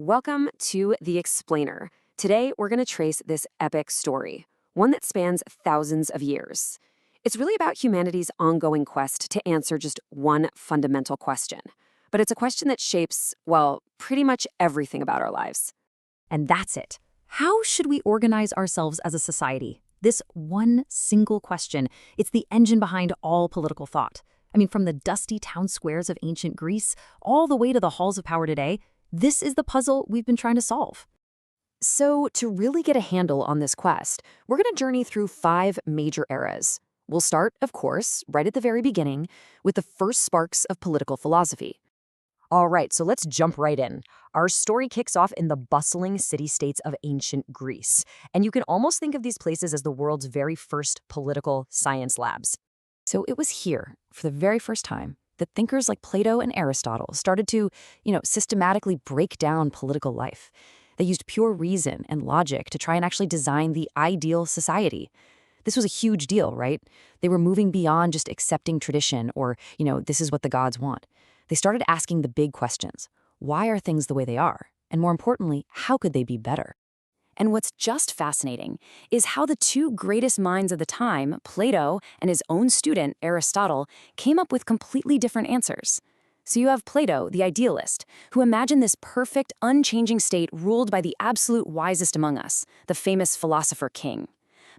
Welcome to The Explainer. Today, we're going to trace this epic story, one that spans thousands of years. It's really about humanity's ongoing quest to answer just one fundamental question. But it's a question that shapes, well, pretty much everything about our lives. And that's it. How should we organize ourselves as a society? This one single question, it's the engine behind all political thought. I mean, from the dusty town squares of ancient Greece all the way to the halls of power today, this is the puzzle we've been trying to solve. So, to really get a handle on this quest, we're going to journey through 5 major eras. We'll start, of course, right at the very beginning, with the first sparks of political philosophy. All right, so let's jump right in. Our story kicks off in the bustling city-states of ancient Greece. And you can almost think of these places as the world's very first political science labs. So it was here, for the very first time, that thinkers like Plato and Aristotle started to, systematically break down political life. They used pure reason and logic to try and actually design the ideal society. This was a huge deal, right? They were moving beyond just accepting tradition or, this is what the gods want. They started asking the big questions. Why are things the way they are? And more importantly, how could they be better? And what's just fascinating is how the 2 greatest minds of the time, Plato and his own student, Aristotle, came up with completely different answers. So you have Plato, the idealist, who imagined this perfect, unchanging state ruled by the absolute wisest among us, the famous philosopher king.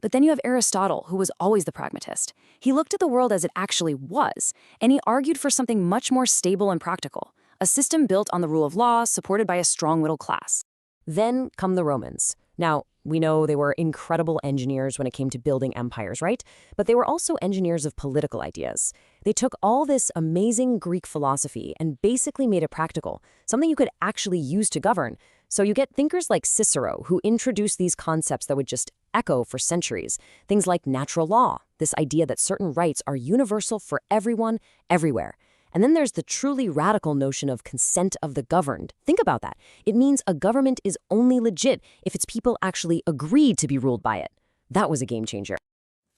But then you have Aristotle, who was always the pragmatist. He looked at the world as it actually was, and he argued for something much more stable and practical, a system built on the rule of law, supported by a strong middle class. Then come the Romans. Now, we know they were incredible engineers when it came to building empires, right? But they were also engineers of political ideas. They took all this amazing Greek philosophy and basically made it practical, something you could actually use to govern. So you get thinkers like Cicero, who introduced these concepts that would just echo for centuries. Things like natural law, this idea that certain rights are universal for everyone, everywhere. And then there's the truly radical notion of consent of the governed. Think about that. It means a government is only legit if its people actually agreed to be ruled by it. That was a game changer.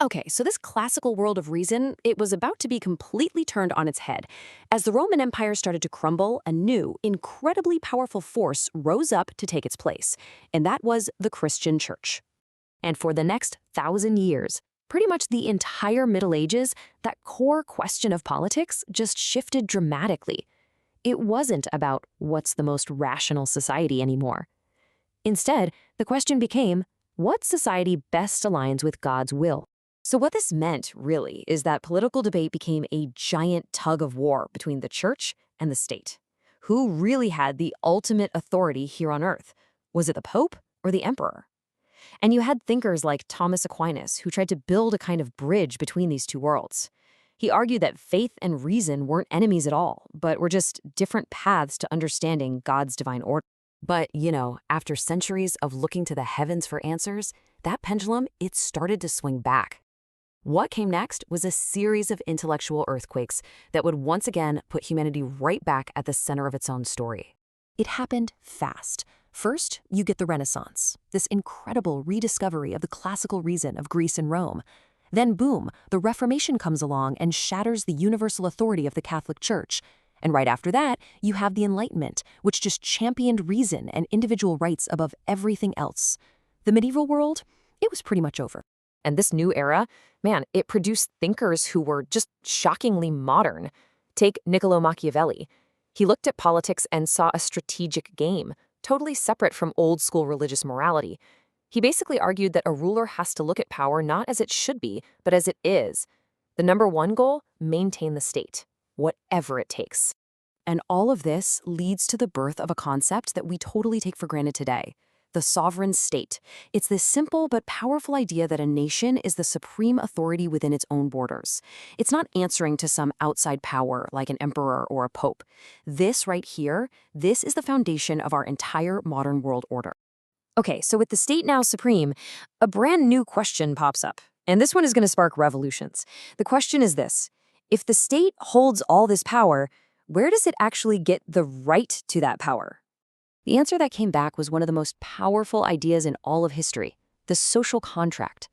Okay, so this classical world of reason, it was about to be completely turned on its head. As the Roman Empire started to crumble, a new, incredibly powerful force rose up to take its place, and that was the Christian Church. And for the next 1,000 years, pretty much the entire Middle Ages, that core question of politics just shifted dramatically. It wasn't about what's the most rational society anymore. Instead, the question became, what society best aligns with God's will? So what this meant, really, is that political debate became a giant tug of war between the church and the state. Who really had the ultimate authority here on earth? Was it the Pope or the Emperor? And you had thinkers like Thomas Aquinas who tried to build a kind of bridge between these 2 worlds. He argued that faith and reason weren't enemies at all, but were just different paths to understanding God's divine order. But, after centuries of looking to the heavens for answers, that pendulum, it started to swing back. What came next was a series of intellectual earthquakes that would once again put humanity right back at the center of its own story. It happened fast. First, you get the Renaissance, this incredible rediscovery of the classical reason of Greece and Rome. Then boom, the Reformation comes along and shatters the universal authority of the Catholic Church. And right after that, you have the Enlightenment, which just championed reason and individual rights above everything else. The medieval world, it was pretty much over. And this new era, man, it produced thinkers who were just shockingly modern. Take Niccolo Machiavelli. He looked at politics and saw a strategic game, totally separate from old-school religious morality. He basically argued that a ruler has to look at power not as it should be, but as it is. The number 1 goal, maintain the state, whatever it takes. And all of this leads to the birth of a concept that we totally take for granted today, the sovereign state. It's this simple but powerful idea that a nation is the supreme authority within its own borders. It's not answering to some outside power like an emperor or a pope. This right here, this is the foundation of our entire modern world order. Okay, so with the state now supreme, a brand new question pops up. And this one is going to spark revolutions. The question is this: if the state holds all this power, where does it actually get the right to that power? The answer that came back was one of the most powerful ideas in all of history, the social contract.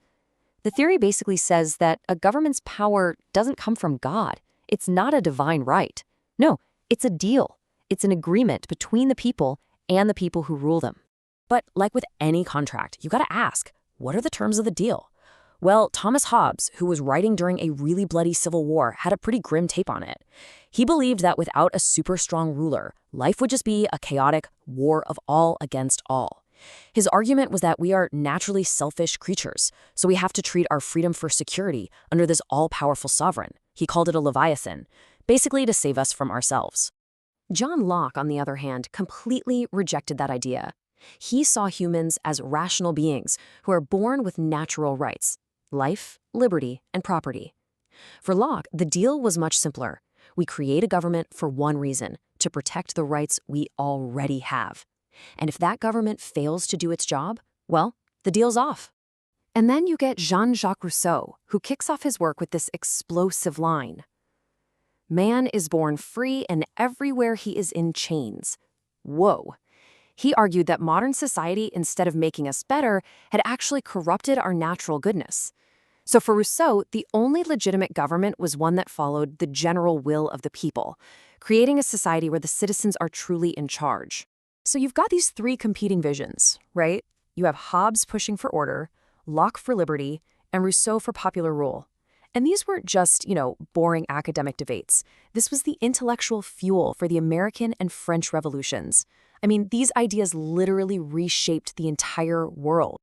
The theory basically says that a government's power doesn't come from God. It's not a divine right. No, it's a deal. It's an agreement between the people and the people who rule them. But like with any contract, you gotta ask, what are the terms of the deal? Well, Thomas Hobbes, who was writing during a really bloody civil war, had a pretty grim take on it. He believed that without a super strong ruler, life would just be a chaotic war of all against all. His argument was that we are naturally selfish creatures, so we have to treat our freedom for security under this all-powerful sovereign. He called it a leviathan, basically to save us from ourselves. John Locke, on the other hand, completely rejected that idea. He saw humans as rational beings who are born with natural rights: life, liberty, and property. For Locke, the deal was much simpler. We create a government for one reason: to protect the rights we already have. And if that government fails to do its job, well, the deal's off. And then you get Jean-Jacques Rousseau, who kicks off his work with this explosive line: "Man is born free, and everywhere he is in chains." Whoa. He argued that modern society, instead of making us better, had actually corrupted our natural goodness. So for Rousseau, the only legitimate government was one that followed the general will of the people, creating a society where the citizens are truly in charge. So you've got these three competing visions, right? You have Hobbes pushing for order, Locke for liberty, and Rousseau for popular rule. And these weren't just, boring academic debates. This was the intellectual fuel for the American and French revolutions. I mean, these ideas literally reshaped the entire world.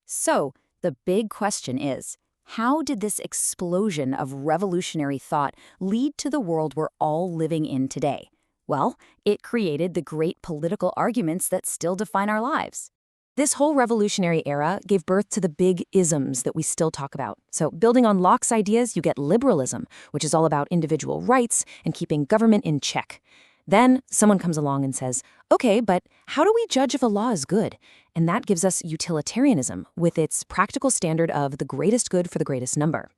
So, the big question is, how did this explosion of revolutionary thought lead to the world we're all living in today? Well, it created the great political arguments that still define our lives. This whole revolutionary era gave birth to the big isms that we still talk about. So, building on Locke's ideas, you get liberalism, which is all about individual rights and keeping government in check. Then someone comes along and says, okay, but how do we judge if a law is good? And that gives us utilitarianism, with its practical standard of the greatest good for the greatest number.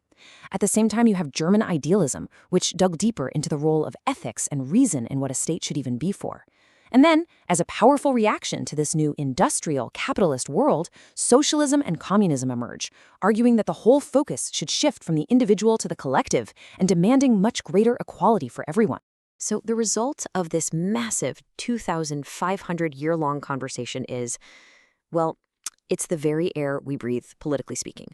At the same time, you have German idealism, which dug deeper into the role of ethics and reason in what a state should even be for. And then, as a powerful reaction to this new industrial, capitalist world, socialism and communism emerge, arguing that the whole focus should shift from the individual to the collective and demanding much greater equality for everyone. So the result of this massive 2,500-year-long conversation is, well, it's the very air we breathe, politically speaking.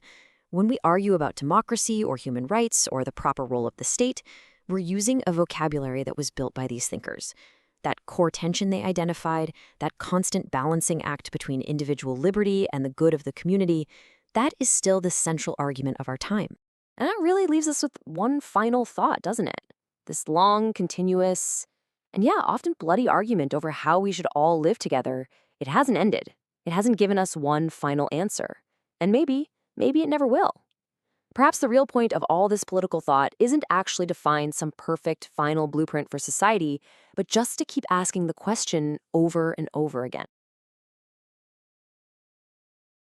When we argue about democracy or human rights or the proper role of the state, we're using a vocabulary that was built by these thinkers. That core tension they identified, that constant balancing act between individual liberty and the good of the community, that is still the central argument of our time. And that really leaves us with one final thought, doesn't it? This long, continuous, and often bloody argument over how we should all live together, it hasn't ended. It hasn't given us one final answer. And maybe it never will. Perhaps the real point of all this political thought isn't actually to find some perfect final blueprint for society, but just to keep asking the question over and over again.